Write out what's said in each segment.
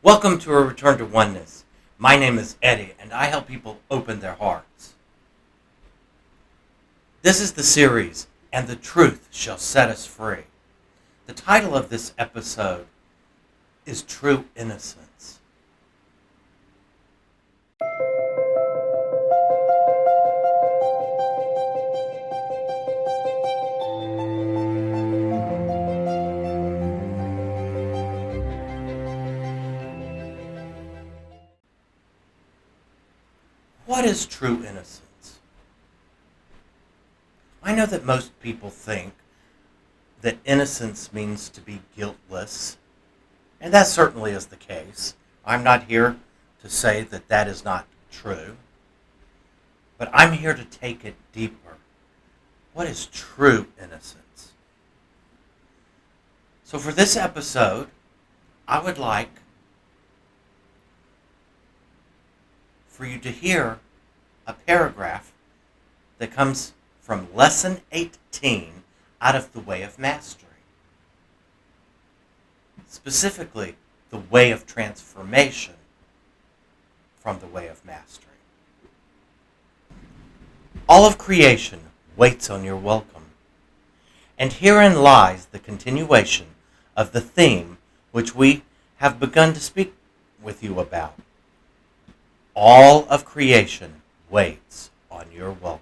Welcome to a return to oneness. My name is Eddie, and I help people open their hearts. This is the series, And the Truth Shall Set Us Free. The title of this episode is True Innocence. What is true innocence? I know that most people think that innocence means to be guiltless, and that certainly is the case. I'm not here to say that that is not true, but I'm here to take it deeper. What is true innocence? So for this episode, I would like for you to hear a paragraph that comes from Lesson 18 out of The Way of Mastery. Specifically, the way of transformation from the way of mastery. All of creation waits on your welcome, and herein lies the continuation of the theme which we have begun to speak with you about. All of creation waits on your welcome.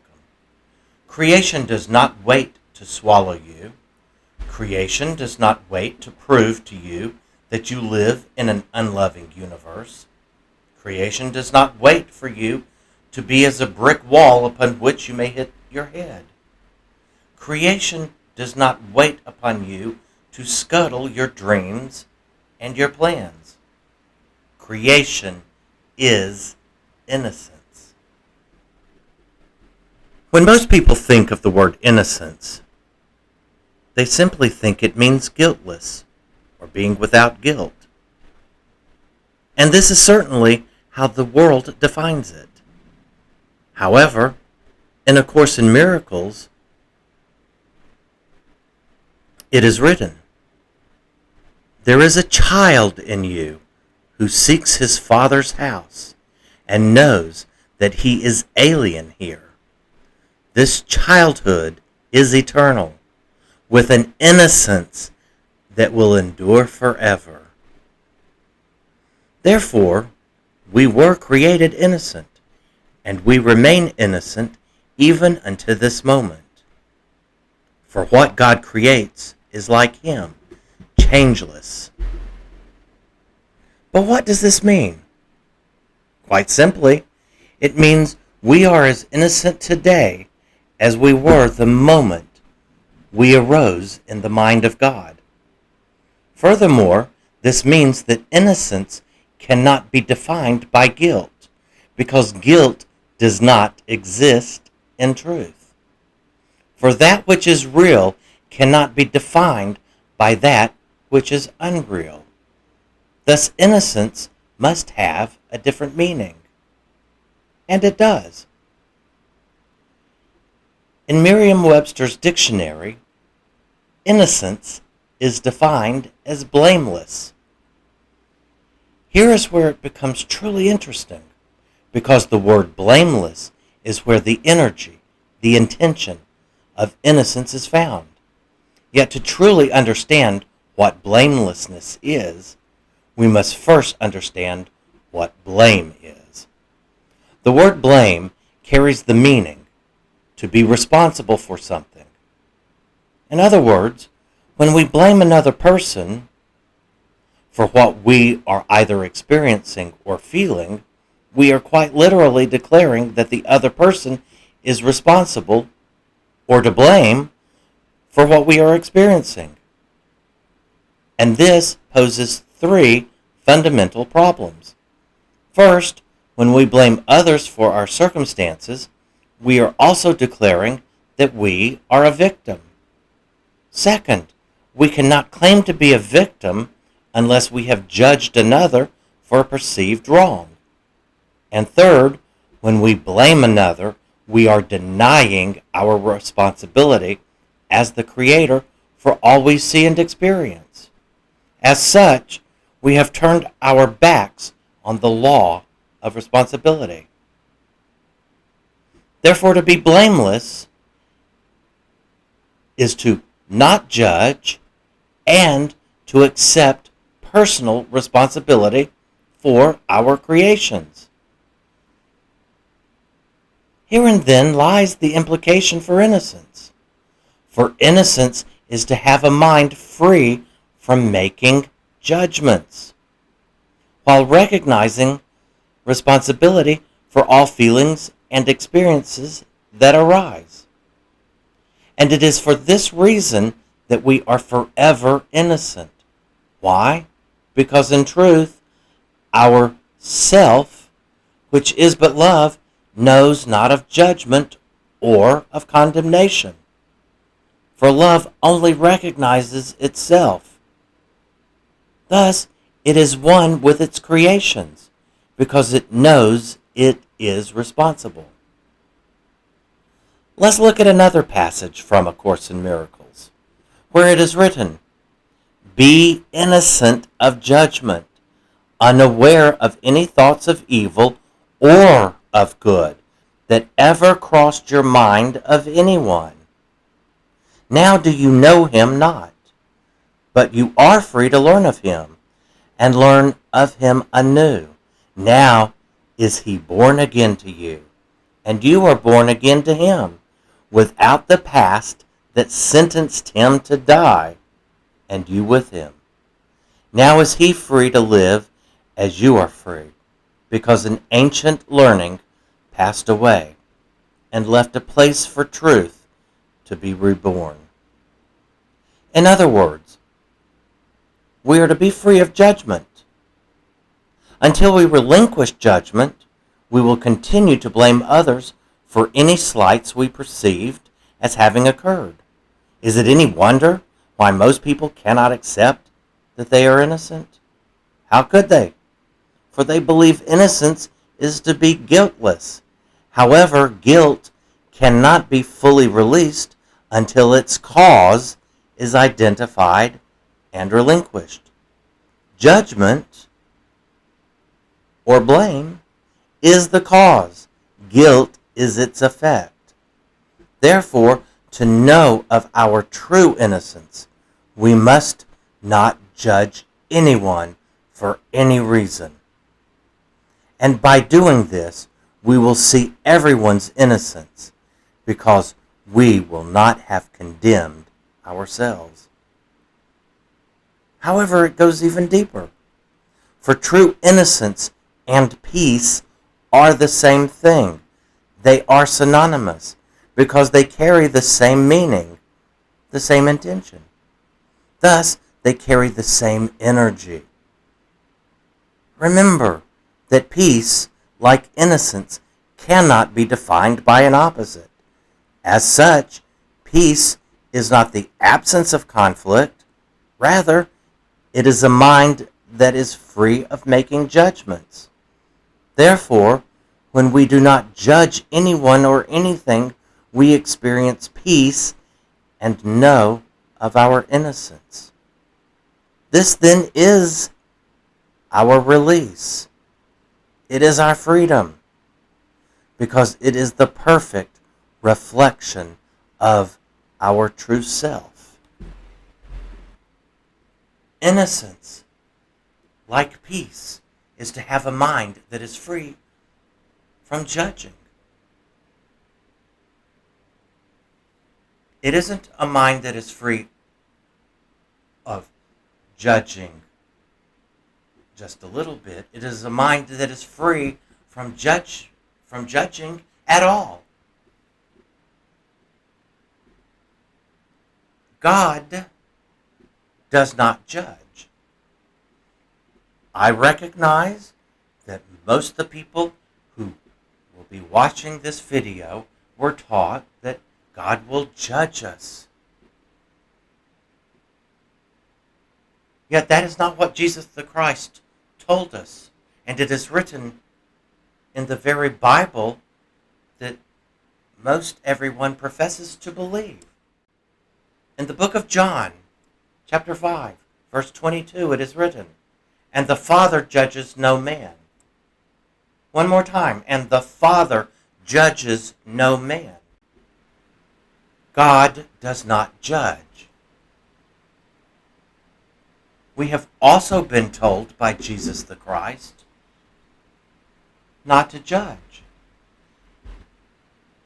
Creation does not wait to swallow you. Creation does not wait to prove to you that you live in an unloving universe. Creation does not wait for you to be as a brick wall upon which you may hit your head. Creation does not wait upon you to scuttle your dreams and your plans. Creation is innocence. When most people think of the word innocence, they simply think it means guiltless or being without guilt. And this is certainly how the world defines it. However, in A Course in Miracles, it is written, "There is a child in you who seeks his father's house and knows that he is alien here. This childhood is eternal, with an innocence that will endure forever." Therefore, we were created innocent, and we remain innocent even unto this moment. For what God creates is like him, changeless. But what does this mean? Quite simply, it means we are as innocent today as we were the moment we arose in the mind of God. Furthermore, this means that innocence cannot be defined by guilt, because guilt does not exist in truth. For that which is real cannot be defined by that which is unreal. Thus, innocence must have a different meaning. And it does. In Merriam-Webster's dictionary, innocence is defined as blameless. Here is where it becomes truly interesting, because the word blameless is where the energy, the intention of innocence is found. Yet to truly understand what blamelessness is, we must first understand what blame is. The word blame carries the meaning to be responsible for something. In other words, when we blame another person for what we are either experiencing or feeling, we are quite literally declaring that the other person is responsible or to blame for what we are experiencing. And this poses three fundamental problems. First, when we blame others for our circumstances, we are also declaring that we are a victim. Second, we cannot claim to be a victim unless we have judged another for a perceived wrong. And third, when we blame another, we are denying our responsibility as the creator for all we see and experience. As such, we have turned our backs on the law of responsibility. Therefore, to be blameless is to not judge and to accept personal responsibility for our creations. Herein then lies the implication for innocence. For innocence is to have a mind free from making judgments, while recognizing responsibility for all feelings and experiences that arise. And it is for this reason that we are forever innocent. Why? Because in truth, our self, which is but love, knows not of judgment or of condemnation. For love only recognizes itself. Thus, it is one with its creations, because it knows it is responsible. Let's look at another passage from A Course in Miracles, where it is written, "Be innocent of judgment, unaware of any thoughts of evil or of good that ever crossed your mind of anyone. Now do you know him not, but you are free to learn of him, and learn of him anew. Now is he born again to you, and you are born again to him, without the past that sentenced him to die, and you with him. Now is he free to live as you are free, because an ancient learning passed away, and left a place for truth to be reborn." In other words, we are to be free of judgment. Until we relinquish judgment, we will continue to blame others for any slights we perceived as having occurred. Is it any wonder why most people cannot accept that they are innocent? How could they? For they believe innocence is to be guiltless. However, guilt cannot be fully released until its cause is identified and relinquished. Judgment or blame is the cause. Guilt is its effect. Therefore, to know of our true innocence, we must not judge anyone for any reason. And by doing this, we will see everyone's innocence, because we will not have condemned ourselves. However, it goes even deeper. For true innocence and peace are the same thing. They are synonymous, because they carry the same meaning, the same intention. Thus, they carry the same energy. Remember that peace, like innocence, cannot be defined by an opposite. As such, peace is not the absence of conflict. Rather, it is a mind that is free of making judgments. Therefore, when we do not judge anyone or anything, we experience peace and know of our innocence. This then is our release. It is our freedom, because it is the perfect reflection of our true self. Innocence, like peace, is to have a mind that is free from judging. It isn't a mind that is free of judging just a little bit. It is a mind that is free from judging at all. God does not judge. I recognize that most of the people who will be watching this video were taught that God will judge us. Yet that is not what Jesus the Christ told us. And it is written in the very Bible that most everyone professes to believe. In the book of John, chapter 5, verse 22, it is written, And the Father judges no man. One more time. And the Father judges no man. God does not judge. We have also been told by Jesus the Christ not to judge.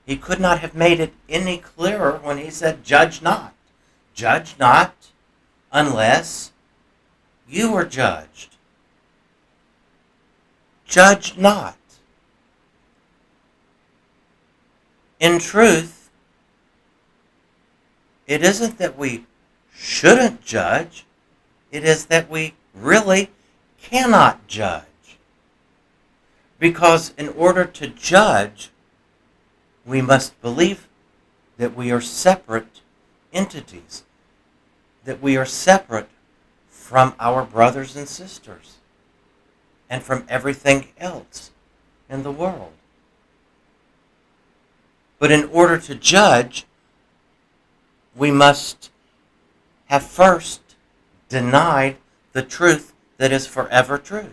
He could not have made it any clearer when he said, judge not. Judge not unless you are judged. Judge not. In truth, it isn't that we shouldn't judge. It is that we really cannot judge. Because in order to judge, we must believe that we are separate entities, that we are separate from our brothers and sisters, and from everything else in the world. But in order to judge, we must have first denied the truth that is forever true.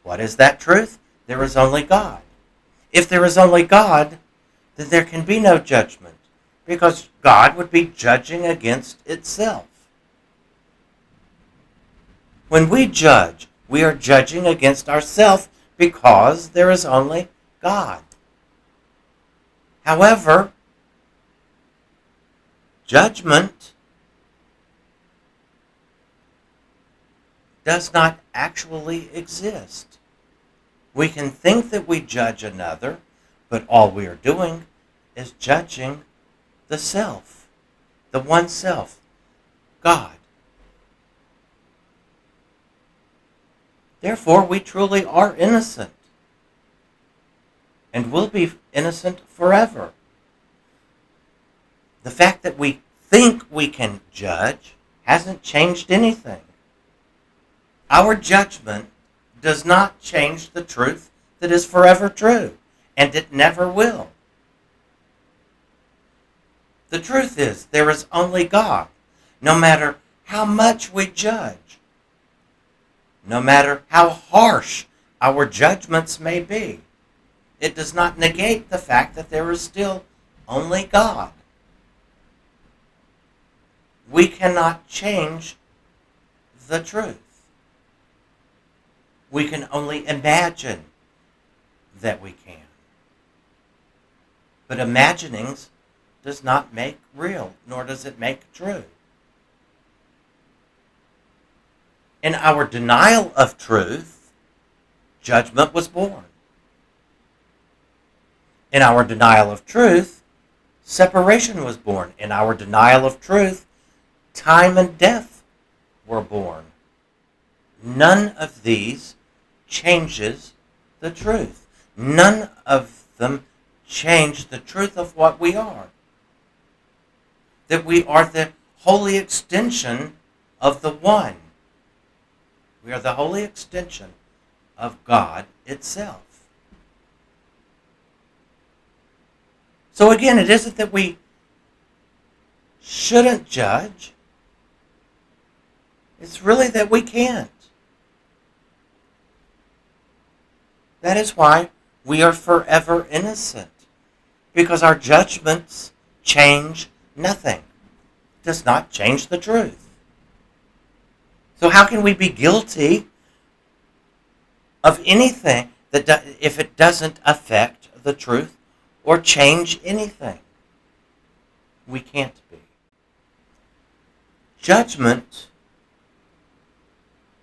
What is that truth? There is only God. If there is only God, then there can be no judgment, because God would be judging against itself. When we judge, we are judging against ourselves because there is only God. However, judgment does not actually exist. We can think that we judge another, but all we are doing is judging the self, the one self, God. Therefore, we truly are innocent, and will be innocent forever. The fact that we think we can judge hasn't changed anything. Our judgment does not change the truth that is forever true, and it never will. The truth is, there is only God, no matter how much we judge, no matter how harsh our judgments may be. It does not negate the fact that there is still only God. We cannot change the truth. We can only imagine that we can. But imaginings does not make real, nor does it make true. In our denial of truth, judgment was born. In our denial of truth, separation was born. In our denial of truth, time and death were born. None of these changes the truth. None of them change the truth of what we are. That we are the holy extension of the One. We are the holy extension of God itself. So again, it isn't that we shouldn't judge. It's really that we can't. That is why we are forever innocent, because our judgments change nothing. It does not change the truth. So how can we be guilty of anything that if it doesn't affect the truth or change anything? We can't be. Judgment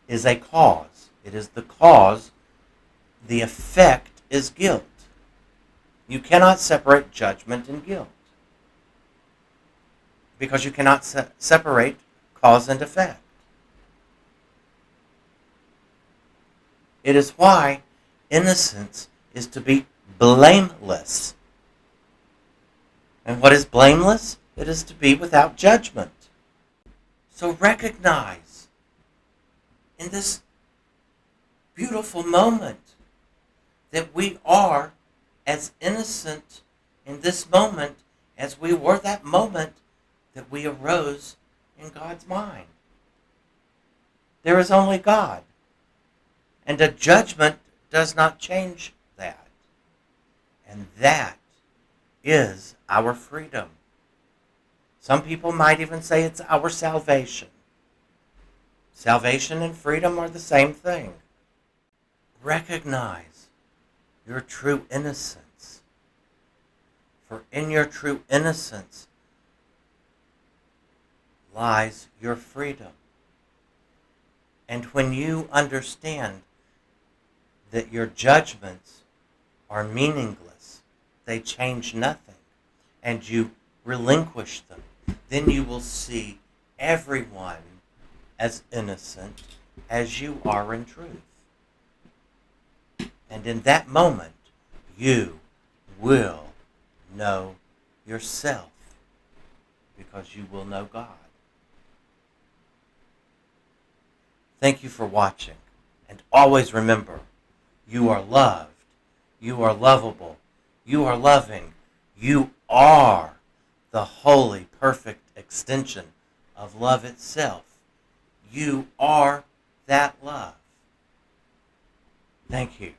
is a cause. It is the cause. The effect is guilt. You cannot separate judgment and guilt, because you cannot separate cause and effect. It is why innocence is to be blameless. And what is blameless? It is to be without judgment. So recognize in this beautiful moment that we are as innocent in this moment as we were that moment that we arose in God's mind. There is only God. And a judgment does not change that. And that is our freedom. Some people might even say it's our salvation. Salvation and freedom are the same thing. Recognize your true innocence. For in your true innocence lies your freedom. And when you understand that your judgments are meaningless, they change nothing, and you relinquish them, then you will see everyone as innocent as you are in truth. And in that moment, you will know yourself, because you will know God. Thank you for watching, and always remember, you are loved, you are lovable, you are loving, you are the holy, perfect extension of love itself. You are that love. Thank you.